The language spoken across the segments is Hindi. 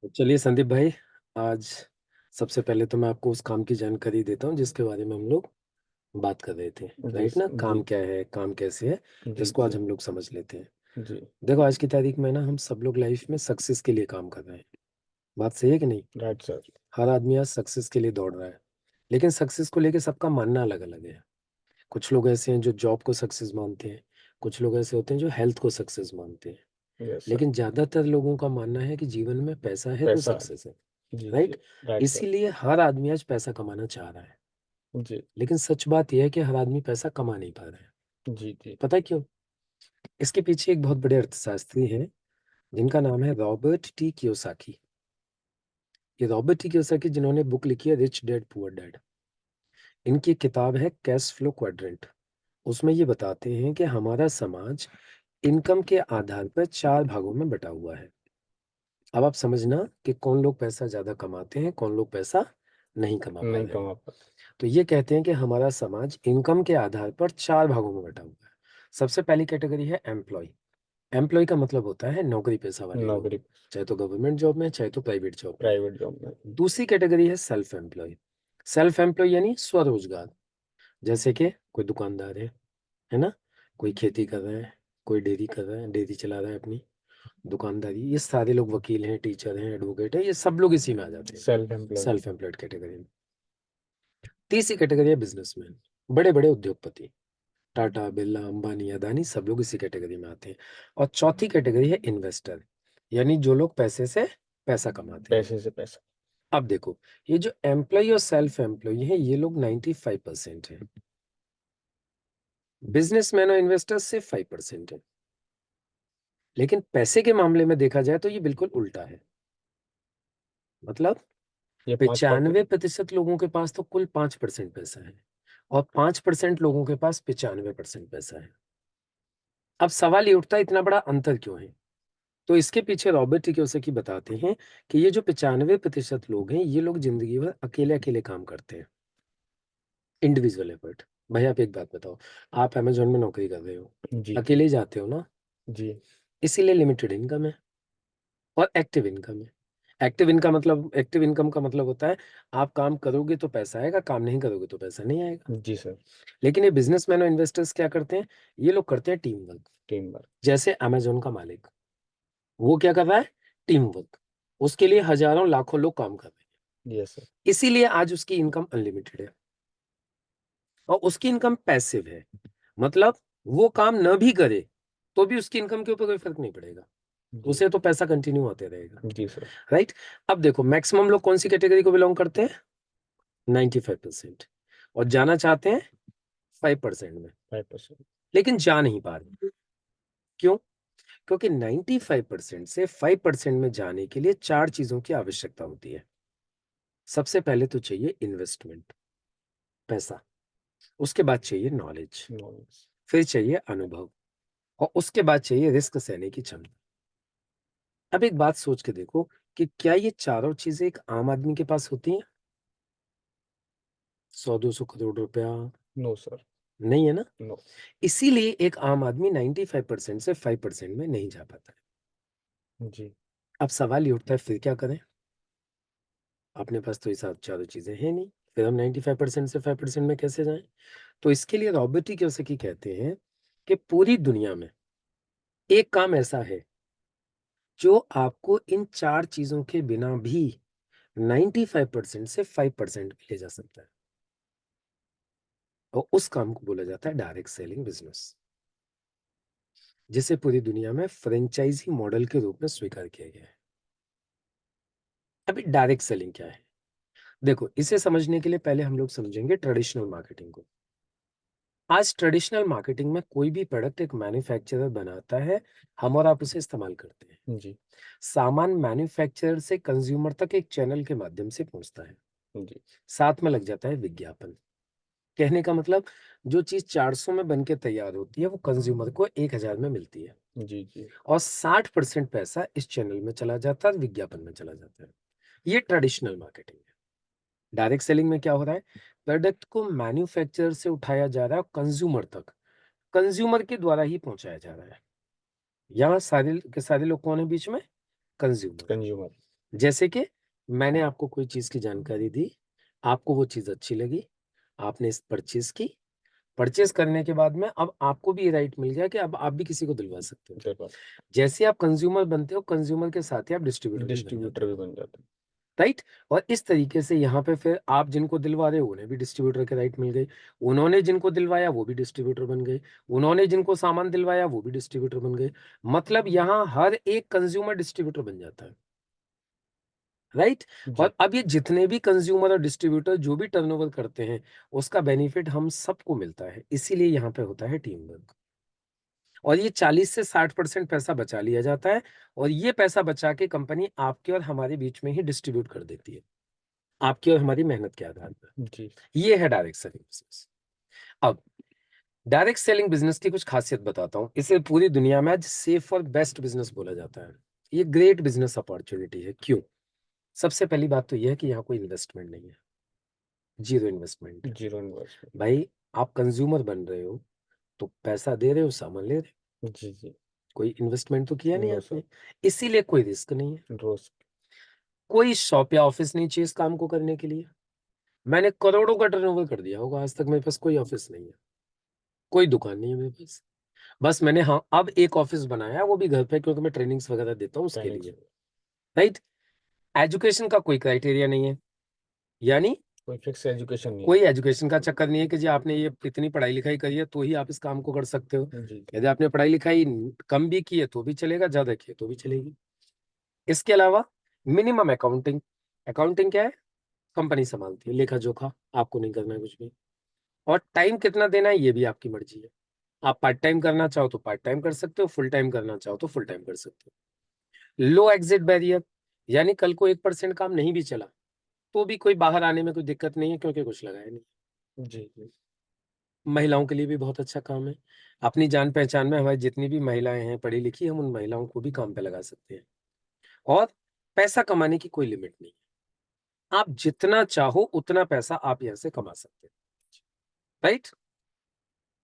तो चलिए संदीप भाई, आज सबसे पहले तो मैं आपको उस काम की जानकारी देता हूँ जिसके बारे में हम लोग बात कर रहे थे। जी राइट ना, जी काम क्या है, काम कैसे है, जी इसको आज जी हम लोग समझ लेते हैं। जी। देखो, आज की तारीख में ना हम सब लोग लाइफ में सक्सेस के लिए काम कर रहे हैं। बात सही है कि नहीं? Right sir. हर आदमी आज सक्सेस के लिए दौड़ रहा है, लेकिन सक्सेस को लेके सबका मानना अलग अलग है। कुछ लोग ऐसे हैं जो जॉब को सक्सेस मानते हैं, कुछ लोग ऐसे होते हैं जो हेल्थ को सक्सेस मानते हैं, यस सर। लेकिन ज्यादातर लोगों का मानना है कि जीवन में पैसा है तो पैसा। सक्सेस है। जी जी। राइट। Right sir. इसीलिए हर आदमी आज पैसा कमाना चाह रहा है, जी लेकिन सच बात यह है कि हर आदमी पैसा कमा नहीं पा रहा है। जी जी। पता है क्यों? इसके पीछे एक बहुत बड़े अर्थशास्त्री हैं जिनका नाम है रॉबर्ट टी कियोसाकी। ये रॉबर्ट टी कियोसाकी जिन्होंने बुक लिखी है रिच डैड पुअर डैड। इनकी किताब है कैश फ्लो क्वाड्रेंट। उसमें ये बताते हैं कि हमारा समाज इनकम के आधार पर चार भागों में बटा हुआ है। अब आप समझना कि कौन लोग पैसा ज्यादा कमाते हैं, कौन लोग पैसा नहीं कमा पा नहीं रहे हैं। कमा पाते। तो ये कहते हैं कि हमारा समाज इनकम के आधार पर चार भागों में बटा हुआ है। सबसे पहली कैटेगरी है एम्प्लॉय। एम्प्लॉय का मतलब होता है नौकरी पेशा वाले लोग, नौकरी। चाहे तो गवर्नमेंट जॉब में चाहे तो प्राइवेट जॉब में। प्राइवेट जॉब में। दूसरी कैटेगरी है सेल्फ एम्प्लॉय। सेल्फ एम्प्लॉय यानी स्वरोजगार। जैसे कि कोई दुकानदार है ना, कोई खेती कर रहा है, कोई डेयरी कर रहा है, डेयरी चला रहा है अपनी, दुकानदारी, ये सारे लोग वकील हैं, टीचर हैं, एडवोकेट है, ये सब लोग इसी में आ जाते हैं, self employed. Self employed category में। तीसरी कैटेगरी है बिजनेसमैन, बड़े बड़े उद्योगपति, टाटा बिरला अंबानी अदानी सब लोग इसी कैटेगरी में आते हैं। और चौथी कैटेगरी है इन्वेस्टर, यानी जो लोग पैसे से पैसा कमाते हैं। पैसे से पैसा। अब देखो, ये जो एम्प्लॉय और सेल्फ एम्प्लॉय है ये लोग 95% है, बिजनेसमैन और इन्वेस्टर सिर्फ 5% है। लेकिन पैसे के मामले में देखा जाए तो ये बिल्कुल उल्टा है। मतलब ये 5%। 95% लोगों के पास तो कुल 5% पैसा है, और 5% लोगों के पास 95% पैसा है। अब सवाल ये उठता है, इतना बड़ा अंतर क्यों है? तो इसके पीछे रॉबर्ट कियोसाकी बताते हैं कि ये जो 95% लोग हैं ये लोग जिंदगी भर अकेले अकेले काम करते हैं, इंडिविजुअल एफर्ट। भाई आप एक बात बताओ, आप अमेजोन में नौकरी कर रहे हो, जी जी अकेले ही जाते हो ना, जी इसीलिए लिमिटेड इनकम है। और एक्टिव इनकम है। एक्टिव इनकम का मतलब होता है आप काम करोगे तो पैसा आएगा, काम नहीं करोगे तो पैसा नहीं आएगा। जी सर। लेकिन ये बिजनेसमैन और इन्वेस्टर्स क्या करते हैं? ये लोग करते हैं टीम वर्क। Team work. जैसे अमेजोन का मालिक, वो क्या कर रहा है? Team work. उसके लिए हजारों लाखों लोग काम कर रहे यस सर। हैं, इसीलिए आज उसकी इनकम अनलिमिटेड है। और उसकी इनकम पैसिव है, मतलब वो काम न भी करे तो भी उसकी इनकम के ऊपर कोई फर्क नहीं पड़ेगा, जी उसे तो पैसा कंटिन्यू आते रहेगा। जी सर। राइट। अब देखो, मैक्सिमम लोग कौन सी कैटेगरी को बिलोंग करते हैं? 95%। और जाना चाहते हैं 5% में, 5%। लेकिन जा नहीं पा रहे। क्यों? क्योंकि 95% से 5% में जाने के लिए चार चीजों की आवश्यकता होती है। सबसे पहले तो चाहिए इन्वेस्टमेंट, पैसा। उसके बाद चाहिए नॉलेज, नॉलेज। फिर चाहिए अनुभव, और उसके बाद चाहिए रिस्क सहने की क्षमता। अब एक बात सोच के देखो कि क्या ये चारों चीजें एक आम आदमी के पास होती हैं? 100-200 करोड़ रुपया? No sir. नहीं है ना। नो। इसीलिए एक आम आदमी 95% से 5% में नहीं जा पाता है। जी अब सवाल ये उठता है, फिर क्या करें? अपने पास तो ये सब चारों चीजें हैं नहीं, फिर हम 95% से 5% में कैसे जाएं? तो इसके लिए रॉबर्ट टी कियोसाकी कहते हैं कि पूरी दुनिया में एक काम ऐसा है जो आपको इन चार चीजों के बिना भी 95% से 5% में ले जा सकता है, और उस काम को बोला जाता है डायरेक्ट सेलिंग बिजनेस, जिसे पूरी दुनिया में फ्रेंचाइजी मॉडल के रूप में स्वीकार किया गया है। अभी डायरेक्ट सेलिंग क्या है? देखो, इसे समझने के लिए पहले हम लोग समझेंगे ट्रेडिशनल मार्केटिंग को। आज ट्रेडिशनल मार्केटिंग में कोई भी प्रोडक्ट एक मैन्युफैक्चरर बनाता है, हम और आप उसे इस्तेमाल करते हैं। जी सामान मैन्युफैक्चरर से कंज्यूमर तक एक चैनल के माध्यम से पहुंचता है, जी साथ में लग जाता है विज्ञापन। कहने का मतलब, जो चीज 400 में बन के तैयार होती है वो कंज्यूमर को 1000 में मिलती है, जी जी। और 60% पैसा इस चैनल में चला जाता है और विज्ञापन में चला जाता है। ये ट्रेडिशनल मार्केटिंग है। डायरेक्ट सेलिंग में क्या हो रहा है? प्रोडक्ट को मैन्युफैक्चरर से उठाया जा रहा है और कंज्यूमर तक कंज्यूमर के द्वारा ही पहुंचाया जा रहा है। यहाँ सारे के सारे लोग कौन है बीच में? कंज्यूमर। कंज्यूमर। जैसे कि मैंने आपको कोई चीज की जानकारी दी, आपको वो चीज अच्छी लगी, आपने इस परचेज की, परचेज करने के बाद में अब आपको भी ये राइट मिल गया कि अब आप भी किसी को दिलवा सकते हो। दिलवा जैसे आप कंज्यूमर बनते हो, कंज्यूमर के साथ ही आप डिस्ट्रीब्यूटर भी बन जाते डिस्ट्रीब्यूटर भी बन जाते हैं। हो, राइट। और इस तरीके से यहाँ पे फिर आप जिनको दिलवा रहे हो उन्हें भी डिस्ट्रीब्यूटर के राइट मिल गए, उन्होंने जिनको दिलवाया वो भी डिस्ट्रीब्यूटर बन गए, उन्होंने जिनको सामान दिलवाया वो भी डिस्ट्रीब्यूटर बन गए। मतलब यहाँ हर एक कंज्यूमर डिस्ट्रीब्यूटर बन जाता है, राइट। जी और अब ये जितने भी कंज्यूमर और डिस्ट्रीब्यूटर जो भी टर्नओवर करते हैं, उसका बेनिफिट हम सबको मिलता है, इसीलिए यहाँ पे होता है टीम वर्क। और ये 40 से 60% पैसा बचा लिया जाता है, और ये पैसा बचा के कंपनी आपके और हमारे बीच में ही डिस्ट्रीब्यूट कर देती है, आपकी और हमारी मेहनत के आधार पर। जी ये है डायरेक्ट सेलिंग बिजनेस। अब डायरेक्ट सेलिंग बिजनेस की कुछ खासियत बताता हूँ। इसे पूरी दुनिया में आज सेफ और बेस्ट बिजनेस बोला जाता है। ये ग्रेट बिजनेस अपॉर्चुनिटी है। क्यों? सबसे पहली बात तो यह है कि यहाँ कोई इन्वेस्टमेंट नहीं है, जीरो इन्वेस्टमेंट है। Zero investment. भाई, आप कंज्यूमर बन रहे हो तो पैसा दे रहे हो, सामान ले रहे हो, जी जी। कोई इन्वेस्टमेंट तो किया नहीं नो आपने, सर। इसीलिए कोई रिस्क नहीं है। रोज। कोई शॉप या ऑफिस नहीं चाहिए इस काम को करने के लिए। मैंने करोड़ों का टर्नओवर कर दिया होगा आज तक, मेरे पास कोई ऑफिस नहीं है, कोई दुकान नहीं है मेरे पास। बस मैंने, हाँ, अब एक ऑफिस बनाया है, वो भी घर पे, क्योंकि मैं ट्रेनिंग्स वगैरह देता हूँ उसके ट्रेनिंग्स। लिए, राइट। एजुकेशन का कोई क्राइटेरिया नहीं है, यानी कोई फिक्स एजुकेशन नहीं कोई एजुकेशन का चक्कर नहीं है कि जी आपने ये इतनी पढ़ाई लिखाई करी है तो ही आप इस काम को कर सकते हो। है। जी यदि आपने पढ़ाई लिखाई कम भी की है तो भी चलेगा, ज्यादा की है तो भी चलेगी। इसके अलावा मिनिमम अकाउंटिंग, अकाउंटिंग क्या है? कंपनी संभालती है, लेखा जोखा आपको नहीं करना है कुछ भी। और टाइम कितना देना है ये भी आपकी मर्जी है। आप पार्ट टाइम करना चाहो तो पार्ट टाइम कर सकते हो, फुल टाइम करना चाहो तो फुल टाइम कर सकते हो। लो एग्जिट बैरियर, यानी कल को 1% काम नहीं भी चला तो भी कोई बाहर आने में कोई दिक्कत नहीं है, क्योंकि कुछ लगा है नहीं। जी जी। महिलाओं के लिए भी बहुत अच्छा काम है। अपनी जान पहचान में हमारी जितनी भी महिलाएं हैं पढ़ी लिखी, हम उन महिलाओं को भी काम पे लगा सकते हैं। और पैसा कमाने की कोई लिमिट नहीं है, आप जितना चाहो उतना पैसा आप यहाँ से कमा सकते हैं, राइट।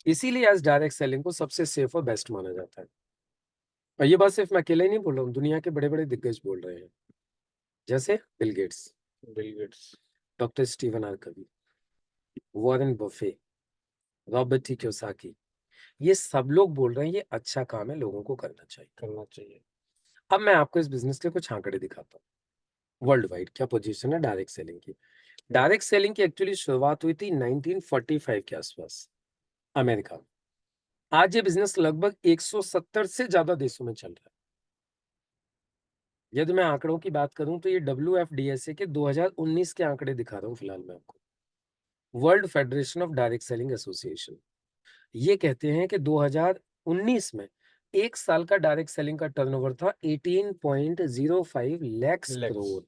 इसीलिए आज डायरेक्ट सेलिंग को सबसे सेफ और बेस्ट माना जाता है। और ये बात सिर्फ मैं अकेले ही नहीं बोल रहा हूँ, दुनिया के बड़े बड़े दिग्गज बोल रहे हैं, जैसे Bill Gates, Bill Gates. Doctor Steven R Covey, Warren Buffett, Robert T Kiyosaki, ये सब लोग बोल रहे हैं ये अच्छा काम है, लोगों को करना चाहिए। करना चाहिए। अब मैं आपको इस बिजनेस के कुछ आंकड़े दिखाता हूँ। वर्ल्ड वाइड क्या पोजीशन है डायरेक्ट सेलिंग की। डायरेक्ट सेलिंग की एक्चुअली शुरुआत हुई थी 1945 के आसपास, अमेरिका में। आज ये बिजनेस लगभग 170 से ज्यादा देशों में चल रहा है। यदि मैं आंकड़ों की बात करूं तो ये WFDSA के 2019 के आंकड़े दिखा रहा हूं फिलहाल मैं आपको। World federation of direct selling association ये कहते हैं कि 2019 में एक साल का डायरेक्ट सेलिंग का टर्नओवर था 18.05 लाख लैक्स। करोड़।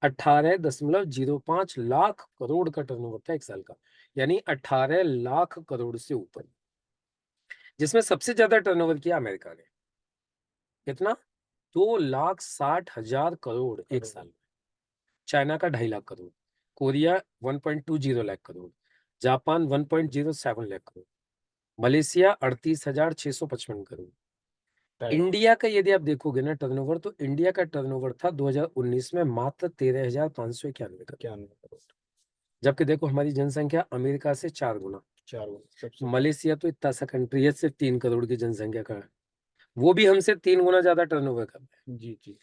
18.05 लाख करोड़ का टर्नओवर था एक साल का, यानी 18 लाख करोड़ से ऊपर। जिसमें सबसे ज्यादा टर्नओवर किया अमेरिका ने, कितना? 2,60,000 करोड़ एक साल में। चाइना का 2.5 lakh crore, Korea 1.20 lakh crore, Japan 1.07 lakh crore, Malaysia 38,655 crore. Taiwan. India का यदि आप देखोगे ना टर्नओवर, तो इंडिया का टर्नओवर था 2019 में मात्र 13,591 करोड़। 91 करोड़। जबकि देखो हमारी जनसंख्या अमेरिका से 4 गुना, चार वो सबसे ज्यादा। मलेशिया तो इतना सा कंट्री है सिर्फ 3 करोड़ की जनसंख्या का है, वो भी हमसे 3 गुना ज्यादा टर्नओवर कर रहा जी जी। है।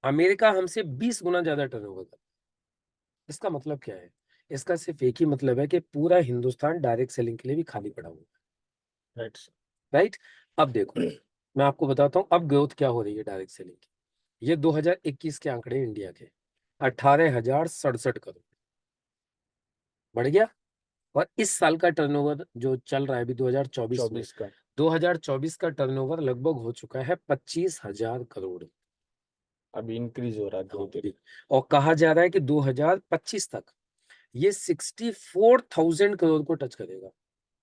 अमेरिका हमसे 20 गुना ज्यादा टर्नओवर कर रहा है। इसका मतलब क्या है? इसका सिर्फ एक ही मतलब है कि पूरा हिंदुस्तान डायरेक्ट सेलिंग के लिए भी खाली पड़ा हुआ है, राइट सर। राइट। अब देखो मैं आपको बताता हूँ अब ग्रोथ क्या हो रही है डायरेक्ट सेलिंग की। ये 2021 के आंकड़े इंडिया के, 18,067 करोड़ बढ़ गया। और इस साल का टर्नओवर जो चल रहा है अभी 2024 में, 24 का। 2024 का टर्नओवर लगभग हो चुका है 25,000 करोड़। अभी इंक्रीज हो रहा है हाँ, धीरे धीरे। और कहा जा रहा है कि 2025 तक ये 64,000 करोड़ को टच करेगा,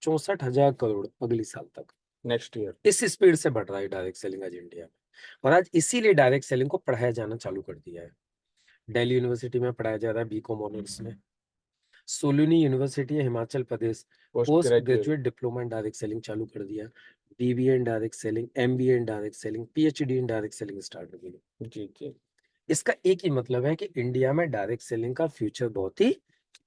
64,000 करोड़ अगली साल तक। Next year. इस स्पीड से बढ़ रहा है डायरेक्ट सेलिंग आज इंडिया में। और आज इसीलिए डायरेक्ट सेलिंग को पढ़ाया जाना चालू कर दिया है। दिल्ली यूनिवर्सिटी में पढ़ाया जा रहा है बीकॉम ऑनर्स में। सोलुनी यूनिवर्सिटी है Himachal Pradesh, post post graduate. Graduate diploma in direct selling चालू कर दिया। BBA in direct selling, MBA in direct selling, PhD in direct selling start हो गई। जी जी। इसका एक ही मतलब है कि इंडिया में डायरेक्ट सेलिंग का फ्यूचर बहुत ही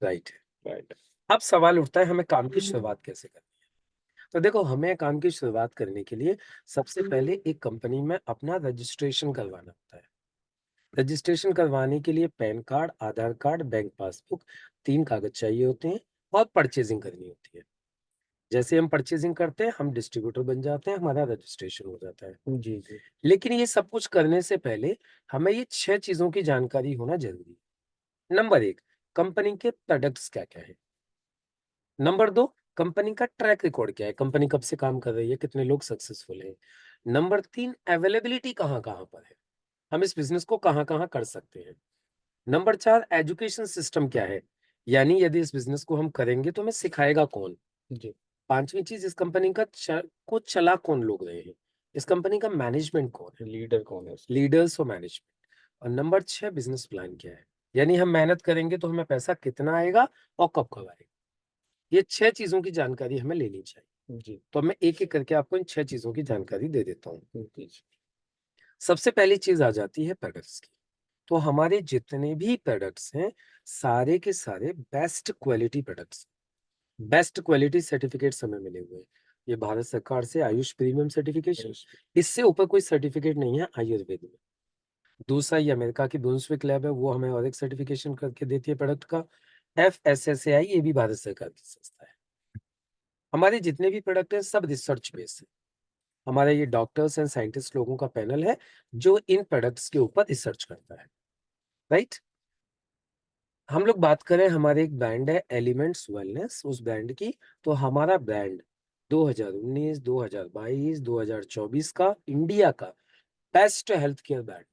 ब्राइट है। राइट। अब सवाल उठता है हमें काम की शुरुआत कैसे करनी है। तो देखो, हमें काम की शुरुआत करने के लिए सबसे पहले एक कंपनी में अपना रजिस्ट्रेशन करवाना होता है। रजिस्ट्रेशन करवाने के लिए पैन कार्ड, आधार कार्ड, बैंक पासबुक, 3 कागज चाहिए होते हैं और परचेजिंग करनी होती है। जैसे हम परचेजिंग करते हैं, हम डिस्ट्रीब्यूटर बन जाते हैं, हमारा रजिस्ट्रेशन हो जाता है। जी जी। लेकिन ये सब कुछ करने से पहले हमें ये 6 चीजों की जानकारी होना जरूरी है। नंबर 1, कंपनी के प्रोडक्ट्स क्या-क्या हैं। नंबर 2, कंपनी का ट्रैक रिकॉर्ड क्या है, कंपनी कब से काम कर रही है, कितने लोग सक्सेसफुल हैं। नंबर 3, अवेलेबिलिटी कहाँ-कहाँ पर है, हम इस बिज़नेस को कहाँ-कहाँ कर सकते हैं। नंबर 4, एजुकेशन सिस्टम क्या है, यानी यदि इस बिज़नेस को हम करेंगे तो हमें सिखाएगा कौन। जी। 5वीं चीज़, इस कंपनी को चला कौन लोग रहे हैं, इस कंपनी का मैनेजमेंट कौन है, लीडर कौन है उसका? लीडर्स और मैनेजमेंट। और नंबर 6, बिज़नेस प्लान क्या है, यानी हम मेहनत करेंगे तो हमें पैसा कितना आएगा और कब-कब आएगा। ये 6 चीज़ों की जानकारी हमें लेनी चाहिए। जी तो मैं एक-एक करके आपको इन 6 चीज़ों की जानकारी दे देता हूँ। जी जी। सबसे पहली चीज़ आ जाती है प्रोडक्ट्स की। तो हमारे जितने भी प्रोडक्ट्स हैं, सारे के सारे best quality products, best quality certificates हमें मिले हुए हैं। ये भारत सरकार से आयुष प्रीमियम सर्टिफिकेशन, इससे ऊपर कोई सर्टिफिकेट नहीं है आयुर्वेद में। दूसरा, ये अमेरिका की ब्रुंसविक लैब है, वो हमें और एक सर्टिफिकेशन करके देती है प्रोडक्ट का। FSSAI, ये भी भारत सरकार की संस्था है। हमारे जितने भी प्रोडक्ट हैं सब रिसर्च बेस्ड है। हमारा ये डॉक्टर्स एंड साइंटिस्ट लोगों का पैनल है जो इन प्रोडक्ट्स के ऊपर रिसर्च करता है, राइट। हम लोग बात करें, हमारे एक ब्रांड है एलिमेंट्स वेलनेस, उस ब्रांड की। तो हमारा ब्रांड 2019, 2022, 2024 का इंडिया का best health care brand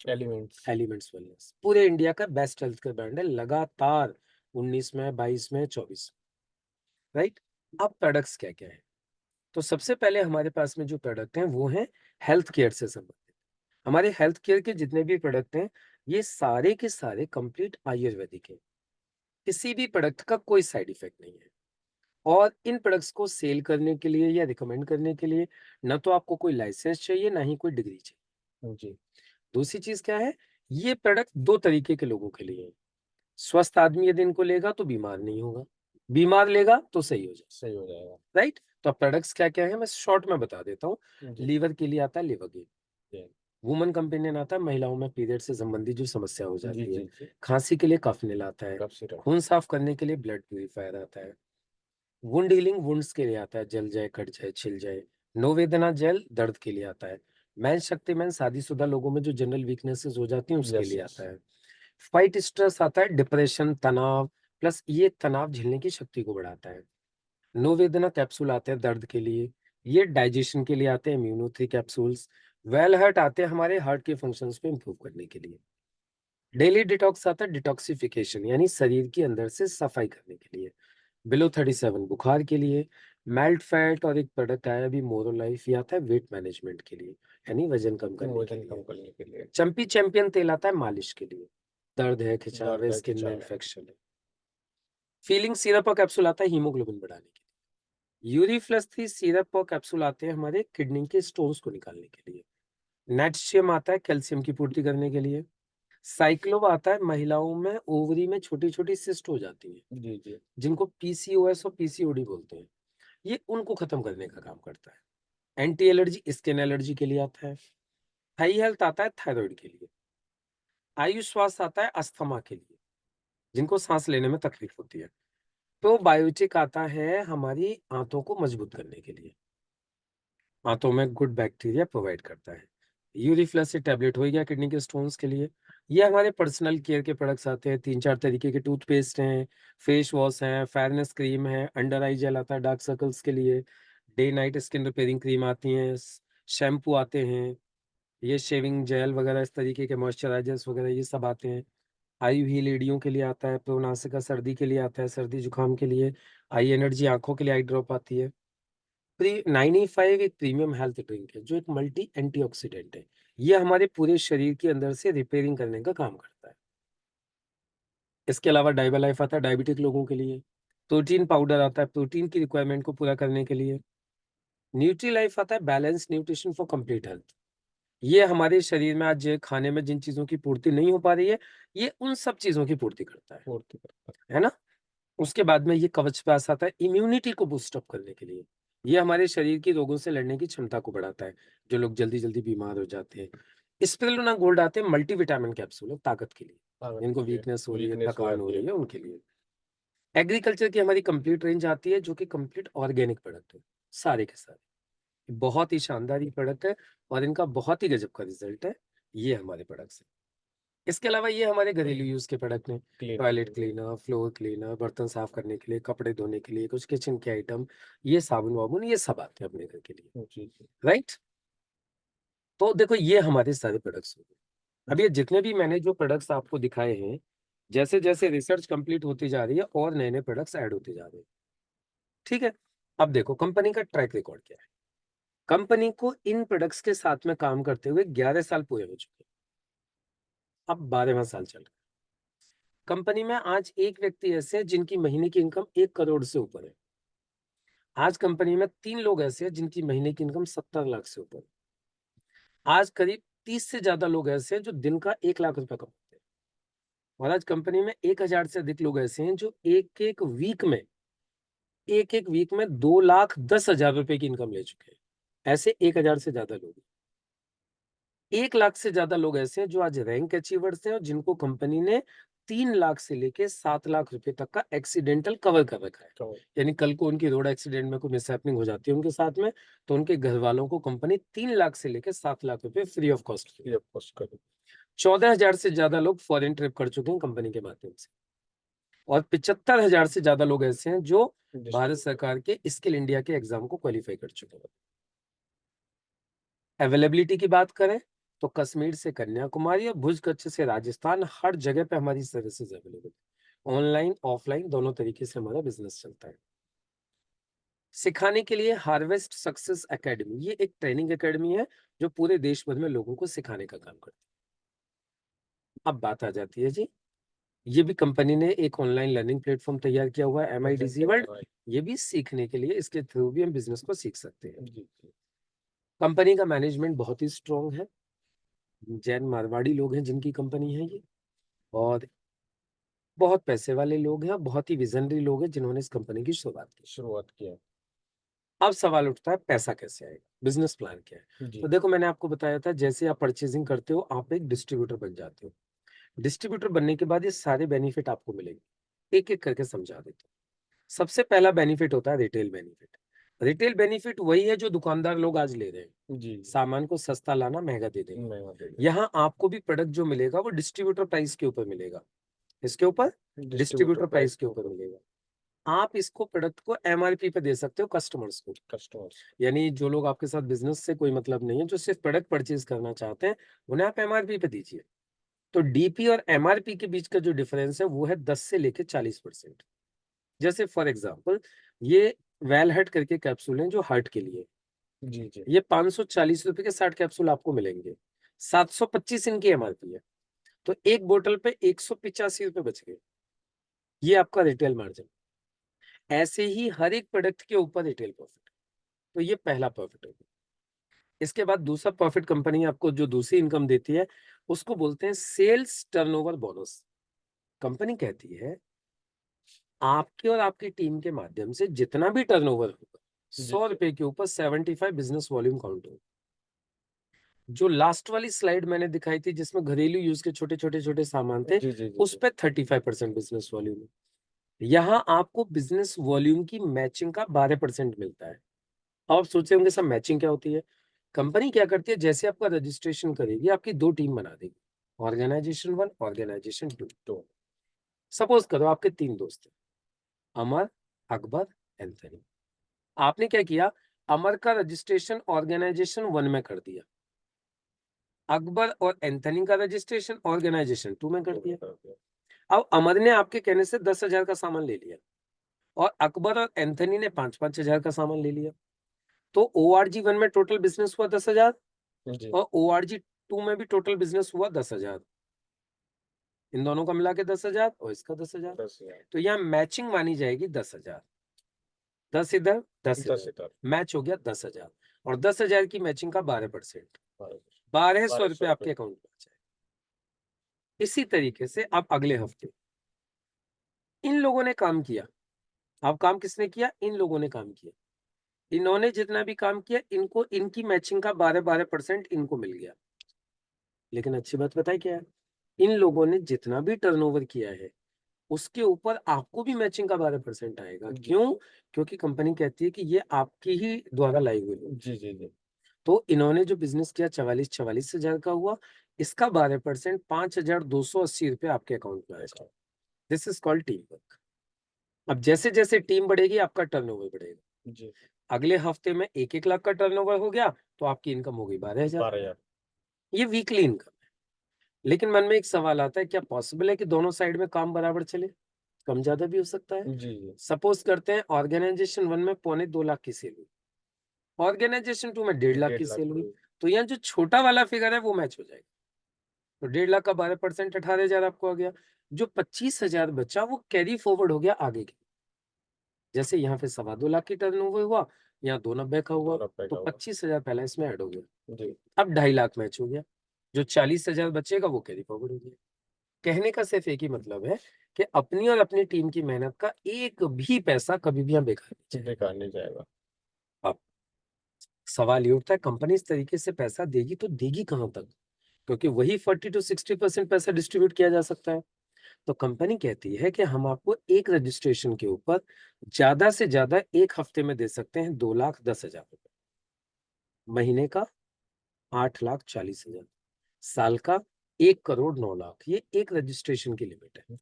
elements. है। एलिमेंट्स वेलनेस पूरे इंडिया का बेस्ट हेल्थ केयर ब्रांड है, लगातार 19 में, 22 में, 24 में, राइट। अब प्रोडक्ट्स क्या क्या है। तो सबसे पहले हमारे पास में जो प्रोडक्ट हैं वो हैं हेल्थ केयर से संबंधित। हमारे हेल्थ केयर के जितने भी प्रोडक्ट हैं, ये सारे के सारे कंप्लीट आयुर्वेदिक हैं। किसी भी प्रोडक्ट का कोई साइड इफेक्ट नहीं है। और इन प्रोडक्ट्स को सेल करने के लिए या रिकमेंड करने के लिए ना तो आपको कोई लाइसेंस चाहिए, ना ही कोई डिग्री चाहिए। जी। दूसरी चीज क्या है, ये प्रोडक्ट 2 तरीके के लोगों के लिए है। स्वस्थ आदमी यदि इनको लेगा तो बीमार नहीं होगा, बीमार लेगा तो सही हो जाए, सही हो जाएगा। राइट। तो अब प्रोडक्ट्स क्या क्या है मैं शॉर्ट में बता देता हूँ। जी लीवर के लिए आता है लिवरगेन। जी वुमन कंपेनियन आता है, महिलाओं में पीरियड से संबंधित जो समस्या हो जी जाती है। जी। खांसी के लिए कफनिल आता है। Cough syrup. खून साफ करने के लिए ब्लड प्यूरिफायर आता है। वुंड हीलिंग, वुंड्स के लिए आता है, जल जाए, कट जाए, छिल जाए। नो वेदना जेल दर्द के लिए आता है। मैन शक्तिमैन, शादीशुदा लोगों में जो जनरल वीकनेसेस हो जाती हैं उसके यस लिए यस। आता है। फाइट स्ट्रेस आता है, डिप्रेशन, तनाव, प्लस ये तनाव झेलने की शक्ति को बढ़ाता है। नो वेदना कैप्सूल आते हैं दर्द के लिए, ये डाइजेशन के लिए आते हैं, इम्यूनो 3 कैप्सूल्स। वेल हर्ट आते हैं हमारे हार्ट के फंक्शंस को इंप्रूव करने के लिए। डेली डिटॉक्स आता है, डिटॉक्सिफिकेशन यानी शरीर के अंदर से सफाई करने के लिए। बिलो 37 बुखार के लिए। मेल्ट फैट, और एक प्रोडक्ट आया अभी मोरो लाइफ, ये आता है वेट मैनेजमेंट के लिए, यानी वजन कम करने के वजन कम लिए। करने के लिए। चंपी चैंपियन तेल आता है मालिश के लिए, दर्द है, खिंचाव दर्द है, है, स्किन में खिंचाव है। इन्फेक्शन है। फीलिंग सिरप और कैप्सूल आता है हीमोग्लोबिन बढ़ाने के लिए। यूरी+3 सिरप और कैप्सूल आते हैं हमारे किडनी के स्टोन्स को निकालने के लिए। नेटशियम आता है कैल्शियम की पूर्ति करने के लिए। साइक्लोव आता है महिलाओं में ओवरी में छोटी छोटी सिस्ट हो जाती है, जी जी। जिनको PCOS और PCOD बोलते हैं। ये उनको खत्म करने का काम करता है। एंटी एलर्जी, स्किन एलर्जी के लिए आता है। हाई हेल्थ आता है थायराइड के लिए। आयुष स्वास्थ्य आता है अस्थमा के लिए, जिनको सांस लेने में तकलीफ होती है। प्रोबायोटिक आता है हमारी आंतों को मजबूत करने के लिए, आंतों में गुड बैक्टीरिया प्रोवाइड करता है। यूरिफ्लस टैबलेट हो गया किडनी के स्टोन्स के लिए। ये हमारे पर्सनल केयर के प्रोडक्ट्स आते हैं, 3-4 तरीके के टूथपेस्ट हैं, फेस वॉश हैं, फेयरनेस क्रीम है, अंडर आई जेल आता है डार्क सर्कल्स के लिए, day night skin repairing cream आती हैं, शैम्पू आते हैं, ये शेविंग जेल वगैरह, इस तरीके के मॉइस्चराइजर्स वगैरह ये सब आते हैं। आई व्हील एड़ियों के लिए आता है, प्रोनासिका सर्दी के लिए आता है, सर्दी जुकाम के लिए। आई एनर्जी आंखों के लिए आई ड्रॉप आती है। 9E5 एक प्रीमियम हेल्थ ड्रिंक है जो एक मल्टी एंटीऑक्सीडेंट है। ये हमारे पूरे शरीर के अंदर से रिपेयरिंग करने का काम करता है। इसके अलावा डाइबा लाइफ आता है डायबिटिक लोगों के लिए। प्रोटीन पाउडर आता है प्रोटीन की रिक्वायरमेंट को पूरा करने के लिए। न्यूट्री लाइफ आता है balance nutrition for complete health. ये हमारे शरीर में आज खाने में जिन चीजों की पूर्ति नहीं हो पा रही है, ये उन सब चीजों की पूर्ति करता है ना। उसके बाद में ये कवच पास आता है इम्यूनिटी को बूस्ट अप करने के लिए। ये हमारे शरीर की रोगों से लड़ने की क्षमता को बढ़ाता है, जो लोग जल्दी जल्दी बीमार हो जाते हैं। स्पिरुलिना गोल्ड आते हैं मल्टीविटामिन कैप्सूल है ताकत के लिए, जिनको वीकनेस हो रही है, थकान हो रही है, उनके लिए। एग्रीकल्चर की हमारी कंप्लीट रेंज आती है, जो कि कंप्लीट ऑर्गेनिक प्रोडक्ट है, सारे के सारे बहुत ही शानदार ये प्रोडक्ट है, और इनका बहुत ही गजब का रिजल्ट है। ये हमारे प्रोडक्ट्स है। इसके अलावा ये हमारे घरेलू यूज के प्रोडक्ट हैं, टॉयलेट क्लीनर, फ्लोर क्लीनर, बर्तन साफ करने के लिए, कपड़े धोने के लिए, कुछ किचन के आइटम, ये साबुन वाबुन, ये सब आते हैं अपने घर के लिए, राइट। तो देखो ये हमारे सारे प्रोडक्ट्स हो गए। अब ये जितने भी मैंने जो प्रोडक्ट्स आपको दिखाए हैं, जैसे जैसे रिसर्च कंप्लीट होती जा रही है और नए नए प्रोडक्ट्स ऐड होते जा रहे हैं, ठीक है। अब देखो कंपनी का ट्रैक रिकॉर्ड क्या है। कंपनी को इन प्रोडक्ट्स के साथ में काम करते हुए 11 साल पूरे हो चुके हैं, अब 12वां साल चल रहा है। कंपनी में आज एक व्यक्ति ऐसे हैं जिनकी महीने की इनकम 1 करोड़ से ऊपर है। आज कंपनी में 3 लोग ऐसे हैं जिनकी महीने की इनकम 70 लाख से ऊपर है। आज करीब 30 से ज्यादा लोग ऐसे हैं जो दिन का 1 लाख रुपए कमाते हैं। और आज कंपनी में 1000 से अधिक लोग ऐसे हैं जो एक एक वीक में 2,10,000 रुपए की इनकम ले चुके हैं। ऐसे 1000 से ज्यादा लोग, 1 लाख से ज्यादा लोग ऐसे हैं जो आज रैंक अचीवर्स हैं, और जिनको कंपनी ने 3 लाख से लेके 7 लाख रुपए तक का एक्सीडेंटल कवर कर रखा है। यानी कल को उनकी रोड एक्सीडेंट में कोई मिसहैपनिंग हो जाती है उनके साथ में, तो उनके घर वालों को कंपनी 3 लाख से लेके 7 लाख रुपए फ्री ऑफ कॉस्ट कर। 14,000 से ज्यादा लोग फॉरेन ट्रिप कर चुके हैं कंपनी के माध्यम से, और 75,000 से ज्यादा लोग ऐसे हैं जो भारत सरकार के स्किल इंडिया के एग्जाम को क्वालिफाई कर चुके हैं। अवेलेबिलिटी की बात करें तो कश्मीर से कन्याकुमारी और भुज कच्छ से राजस्थान, हर जगह पे हमारी सर्विसेज अवेलेबल है। ऑनलाइन ऑफलाइन दोनों तरीके से हमारा बिजनेस चलता है। सिखाने के लिए हार्वेस्ट सक्सेस एकेडमी, ये एक ट्रेनिंग एकेडमी है जो पूरे देश भर में लोगों को सिखाने का काम करती है। अब बात आ जाती है जी, ये भी कंपनी ने एक ऑनलाइन लर्निंग प्लेटफॉर्म तैयार किया हुआ है MIDC वर्ल्ड। ये भी सीखने के लिए, इसके थ्रू भी हम बिजनेस को सीख सकते हैं। कंपनी का मैनेजमेंट बहुत ही स्ट्रॉन्ग है, जैन मारवाड़ी लोग हैं जिनकी कंपनी है ये, और बहुत पैसे वाले लोग हैं, बहुत ही विजनरी लोग हैं जिन्होंने इस कंपनी की शुरुआत की। अब सवाल उठता है पैसा कैसे आएगा, बिजनेस प्लान क्या है। तो देखो मैंने आपको बताया था, जैसे आप परचेजिंग करते हो आप एक डिस्ट्रीब्यूटर बन जाते हो। डिस्ट्रीब्यूटर बनने के बाद ये सारे बेनिफिट आपको मिलेंगे, एक एक करके समझा देता हूँ। सबसे पहला बेनिफिट होता है रिटेल बेनिफिट। रिटेल बेनिफिट वही है जो दुकानदार लोग आज ले रहे हैं जी। सामान को सस्ता लाना, महंगा दे देना। यहाँ आपको भी प्रोडक्ट जो मिलेगा वो डिस्ट्रीब्यूटर प्राइस के ऊपर मिलेगा। इसके ऊपर डिस्ट्रीब्यूटर प्राइस के ऊपर मिलेगा। आप इसको प्रोडक्ट को MRP पे दे सकते हो कस्टमर्स को। यानी जो लोग आपके साथ बिजनेस से कोई मतलब नहीं है, जो सिर्फ प्रोडक्ट परचेज करना चाहते हैं, उन्हें आप MRP पे दीजिए। तो DP और MRP के बीच का जो डिफरेंस है वो है 10 से लेके 40%। जैसे फॉर एग्जाम्पल ये वेल हर्ट करके कैप्सूल हैं जो हार्ट के लिए जी। ये 540 रुपए के 60 कैप्सूल आपको मिलेंगे, 725 इनकी MRP है। तो एक बोतल पे 185 रुपए बच गए, ये आपका रिटेल मार्जिन। ऐसे ही हर एक प्रोडक्ट के ऊपर रिटेल प्रॉफिट, तो ये पहला प्रॉफिट होगा। इसके बाद दूसरा प्रॉफिट कंपनी आपको जो दूसरी इनकम देती है उसको बोलते हैं सेल्स टर्नओवर बोनस। कंपनी कहती है आपके और आपकी टीम के माध्यम से जितना भी टर्नओवर होगा 100 रुपए के ऊपर 75 बिजनेस वॉल्यूम काउंट होगा। जो लास्ट वाली स्लाइड मैंने दिखाई थी जिसमें घरेलू यूज के छोटे सामान थे, उस पे 35% बिजनेस वॉल्यूम है। यहाँ आपको बिजनेस वॉल्यूम की मैचिंग का 12% मिलता है। अब आप सोच रहे होंगे सब मैचिंग क्या होती है। कंपनी क्या करती है, जैसे आपका रजिस्ट्रेशन करेगी आपकी 2 टीम बना देगी, ऑर्गेनाइजेशन 1, ऑर्गेनाइजेशन 2। सपोज करो आपके 3 दोस्त हैं, अमर, अकबर, एंथनी। आपने क्या किया, अमर का रजिस्ट्रेशन ऑर्गेनाइजेशन 1 में कर दिया, अकबर और एंथनी का रजिस्ट्रेशन ऑर्गेनाइजेशन 2 में कर दिया। अब अमर ने आपके कहने से 10,000 का सामान ले लिया, और अकबर और एंथनी ने 5-5 हजार का सामान ले लिया। तो ORG 1 में टोटल बिजनेस हुआ 10,000, और ORG 2 में भी टोटल बिजनेस हुआ 10,000। इन दोनों का मिला के 10,000 और इसका 10,000। तो यहाँ मैचिंग मानी जाएगी 10,000। 10 इधर 10 इधर, मैच हो गया 10,000, और 10,000 की मैचिंग का 12%। 1200 रुपये 1200 आपके अकाउंट में आ जाए। इसी तरीके से अब अगले हफ्ते इन लोगों ने काम किया। अब काम किसने किया? इन लोगों ने काम किया। इन्होंने जितना भी काम किया, इनको इनकी मैचिंग का 12% इनको मिल गया। लेकिन अच्छी बात बताए क्या है? इन लोगों ने जितना भी टर्नओवर किया है उसके ऊपर आपको भी मैचिंग का 12% आएगा। जी। क्यों? क्योंकि कंपनी कहती है कि ये आपकी ही द्वारा लाई हुई है। जी जी जी। तो इन्होंने जो बिजनेस किया 44,000 का हुआ, इसका 12% 5,280 रुपये आपके अकाउंट में आएगा। This is called team work. अब जैसे जैसे टीम बढ़ेगी आपका टर्नओवर बढ़ेगा। जी। अगले हफ्ते में 1-1 लाख का टर्नओवर हो गया तो आपकी इनकम हो गई 12,000। 12,000। ये वीकली इनकम है। लेकिन मन में एक सवाल आता है, क्या पॉसिबल है कि दोनों साइड में काम बराबर चले? कम ज्यादा भी हो सकता है। जी जी। सपोज करते हैं ऑर्गेनाइजेशन 1 में 2.25 लाख की सेल हुई, ऑर्गेनाइजेशन 2 में 1.5 लाख की 1.5 लाख सेल हुई, हुई। तो यहाँ जो छोटा वाला फिगर है वो मैच हो जाएगा। तो 1.5 लाख का 12% 18,000 आपको आ गया। जो 25,000 बचा वो कैरी फॉरवर्ड हो गया आगे की। जैसे यहाँ पे 2.25 लाख की टर्नओवर हुआ, यहाँ 290 का हुआ, 290 तो का हुआ। 25,000 पहला इसमें ऐड हो गया। जी। अब 2.5 लाख मैच हो गया। जो 40,000 बचेगा वो कैरी फॉरवर्ड हो गया। कहने का सिर्फ एक ही मतलब है कि अपनी और अपनी टीम की मेहनत का एक भी पैसा कभी भी यहाँ बेकार नहीं जाएगा। बेकार नहीं जाएगा। अब सवाल ये उठता है, कंपनी इस तरीके से पैसा देगी तो देगी कहां तक? क्योंकि वही 40 to 60% पैसा डिस्ट्रीब्यूट किया जा सकता है। तो कंपनी कहती है कि हम आपको एक रजिस्ट्रेशन के ऊपर ज्यादा से ज्यादा एक हफ्ते में दे सकते हैं 2,10,000 रुपए, महीने का 8,40,000, साल का 1,09,00,000। ये एक रजिस्ट्रेशन की लिमिट है।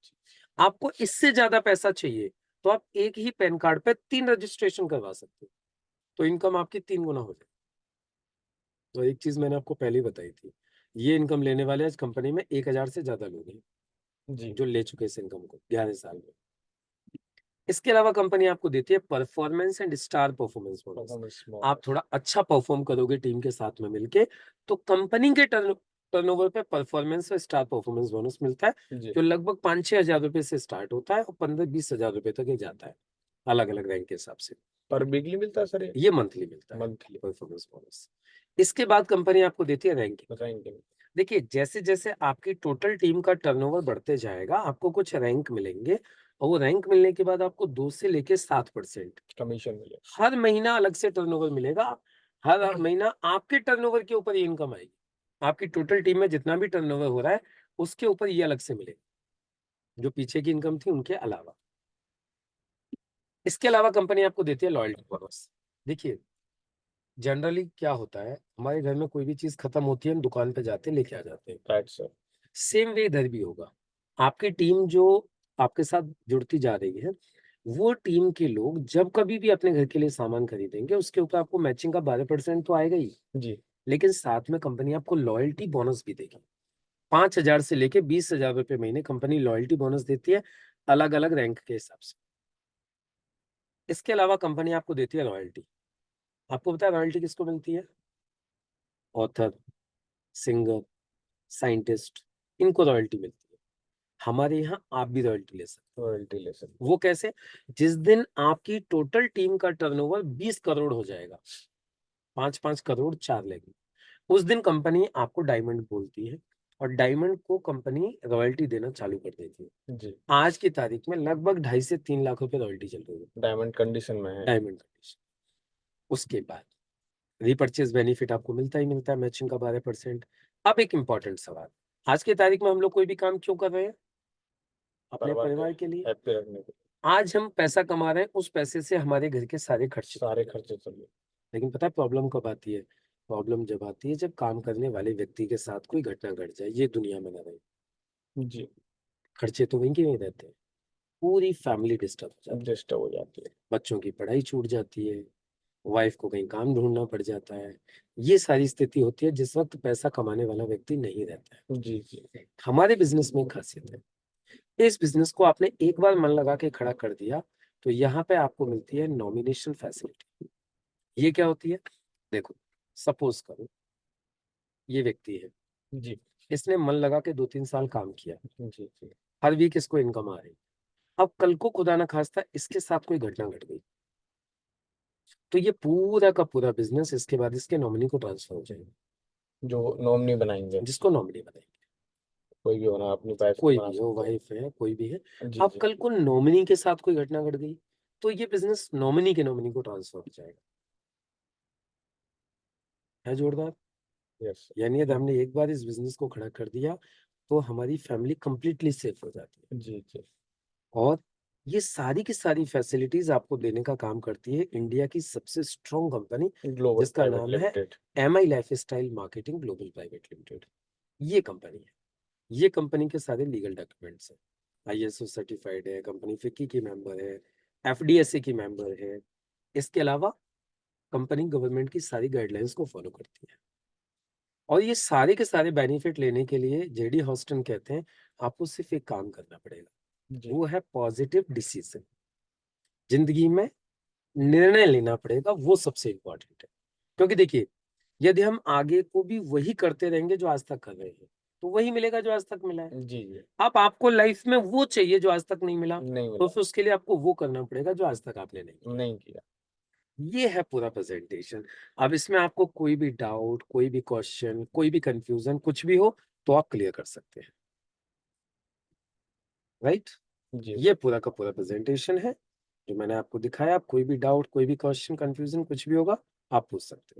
आपको इससे ज्यादा पैसा चाहिए तो आप एक ही पैन कार्ड पे 3 रजिस्ट्रेशन करवा सकते हो, तो इनकम आपकी 3 गुना हो जाए। तो एक चीज मैंने आपको पहले ही बताई थी, ये इनकम लेने वाले आज कंपनी में 1,000 से ज्यादा लोग हैं जी। जो ले चुके इस इनकम को 11 साल में। इसके अलावा कंपनी आपको देती है performance and star performance bonus. Performance आप थोड़ा अच्छा परफॉर्म करोगे टीम के साथ में मिलके तो कंपनी के टर्नओवर पे परफॉर्मेंस और स्टार परफॉर्मेंस बोनस मिलता है, जी। जो लगभग 5-6 हजार रुपए से स्टार्ट होता है और 15-20 हजार रुपए तक ही जाता है, अलग अलग रैंक के हिसाब से। पर वीकली मिलता है सर ये मंथली मिलता है मंथली परफॉर्मेंस बोनस। इसके बाद कंपनी आपको देती है रैंकिंग। रैंकिंग। देखिए, जैसे जैसे आपकी टोटल टीम का टर्नओवर बढ़ते जाएगा आपको कुछ रैंक मिलेंगे, और वो रैंक मिलने के बाद आपको 2 से लेके 7% कमीशन मिले। हर महीना अलग से टर्नओवर मिलेगा। हर महीना आपके टर्नओवर के ऊपर ये इनकम आएगी। आपकी टोटल टीम में जितना भी टर्नओवर हो रहा है उसके ऊपर ये अलग से मिलेगा, जो पीछे की इनकम थी उनके अलावा। इसके अलावा कंपनी आपको देती है लॉयल्टी बोनस। देखिए, जनरली क्या होता है, हमारे घर में कोई भी चीज खत्म होती है हम दुकान पे जाते हैं लेके आ जाते हैं। Right sir. सेम वे इधर भी होगा। आपकी टीम जो आपके साथ जुड़ती जा रही है, वो टीम के लोग जब कभी भी अपने घर के लिए सामान खरीदेंगे उसके ऊपर आपको मैचिंग का 12% तो आएगा ही, जी। लेकिन साथ में कंपनी आपको लॉयल्टी बोनस भी देगी। 5,000 से लेके 20,000 रुपए महीने कंपनी लॉयल्टी बोनस देती है, अलग अलग रैंक के हिसाब से। इसके अलावा कंपनी आपको देती है रॉयल्टी। आपको पता है रॉयल्टी किसको मिलती है? ऑथर, सिंगर, साइंटिस्ट, इनको रॉयल्टी मिलती है। हमारे यहाँ आप भी रॉयल्टी ले सकते रॉयल्टी ले हो। सकते। वो कैसे? जिस दिन आपकी टोटल टीम का टर्नओवर 20 करोड़ हो जाएगा, 5-5 करोड़ 4 लेगी, उस दिन कंपनी आपको डायमंड बोलती है और डायमंड को कंपनी रॉयल्टी देना चालू कर देती है। जी। आज की तारीख में लगभग 2.5 से 3 लाख रुपए रॉयल्टी चल रही है डायमंड कंडीशन में है। Diamond condition. उसके बाद रीपर्चेज बेनिफिट आपको मिलता ही मिलता है, मैचिंग का 12%। अब एक इंपॉर्टेंट सवाल, आज की तारीख में हम लोग कोई भी काम क्यों कर रहे हैं? अपने परिवार के परिवार के लिए। हैप्पी रखने के आज हम पैसा कमा रहे हैं, उस पैसे से हमारे घर के सारे खर्चे सारे खर्चे चले। लेकिन पता है प्रॉब्लम कब आती है? प्रॉब्लम जब आती है जब काम करने वाले व्यक्ति के साथ कोई घटना घट जाए, ये दुनिया में ना रहे। जी। खर्चे तो वहीं के वहीं रहते हैं, पूरी फैमिली डिस्टर्ब हो जाती है, डिस्टर्ब हो जाती है। बच्चों की पढ़ाई छूट जाती है, वाइफ को कहीं काम ढूंढना पड़ जाता है। ये सारी स्थिति होती है जिस वक्त पैसा कमाने वाला व्यक्ति नहीं रहता है। जी जी। हमारे बिजनेस में एक खासियत है, इस बिजनेस को आपने एक बार मन लगा के खड़ा कर दिया तो यहाँ पे आपको मिलती है नॉमिनेशन फैसिलिटी। ये क्या होती है? देखो, सपोज करो ये व्यक्ति है, जी इसने मन लगा के 2-3 साल काम किया, जी। जी। हर वीक इसको इनकम आ रही। अब कल को खुदा ना खास्ता इसके साथ कोई घटना घट गई तो ये पूरा का पूरा बिजनेस इसके बाद इसके नॉमिनी को ट्रांसफर हो जाएगा। जो नॉमिनी बनाएंगे, जिसको नॉमिनी बनाएंगे, कोई भी होना, अपनी वाइफ को कोई बना भी हो, सकते वाइफ है, कोई भी है। हैं। जी अब जी। कल को नॉमिनी के साथ कोई घटना घट गई तो ये बिजनेस नॉमिनी के नॉमिनी को ट्रांसफर हो जाएगा। है जोरदार। यस। यानी यदि हमने एक बार इस बिजनेस को खड़ा कर दिया तो हमारी फैमिली कंप्लीटली सेफ हो जाती है। जी जी। और ये सारी की सारी फैसिलिटीज आपको देने का काम करती है इंडिया की सबसे स्ट्रॉन्ग कंपनी, ग्लोबल जिसका प्राइवेट नाम है limited. MI lifestyle marketing global private limited. ये कंपनी है। ये कंपनी के सारे लीगल डॉक्यूमेंट्स हैं, ISO सर्टिफाइड है, कंपनी फिक्की की मेंबर है, FDSA की मेंबर है। इसके अलावा कंपनी गवर्नमेंट की सारी गाइडलाइंस को फॉलो करती है। और ये सारे के सारे बेनिफिट लेने के लिए JD हॉस्टन कहते हैं आपको सिर्फ एक काम करना पड़ेगा, जी वो है पॉजिटिव डिसीजन। जिंदगी में निर्णय लेना पड़ेगा, वो सबसे इंपॉर्टेंट है। क्योंकि देखिए, यदि हम आगे को भी वही करते रहेंगे जो आज तक कर रहे हैं तो वही मिलेगा जो आज तक मिला है। जी। जी। अब आपको लाइफ में वो चाहिए जो आज तक नहीं मिला, नहीं तो मिला। फिर उसके लिए आपको वो करना पड़ेगा जो आज तक आपने नहीं किया। नहीं किया। ये है पूरा प्रेजेंटेशन। अब इसमें आपको कोई भी डाउट, कोई भी क्वेश्चन, कोई भी कंफ्यूजन कुछ भी हो तो आप क्लियर कर सकते हैं। राइट। जी ये पूरा का पूरा प्रेजेंटेशन है जो मैंने आपको दिखाया। आप कोई भी डाउट, कोई भी क्वेश्चन, कंफ्यूजन कुछ भी होगा आप पूछ सकते हैं।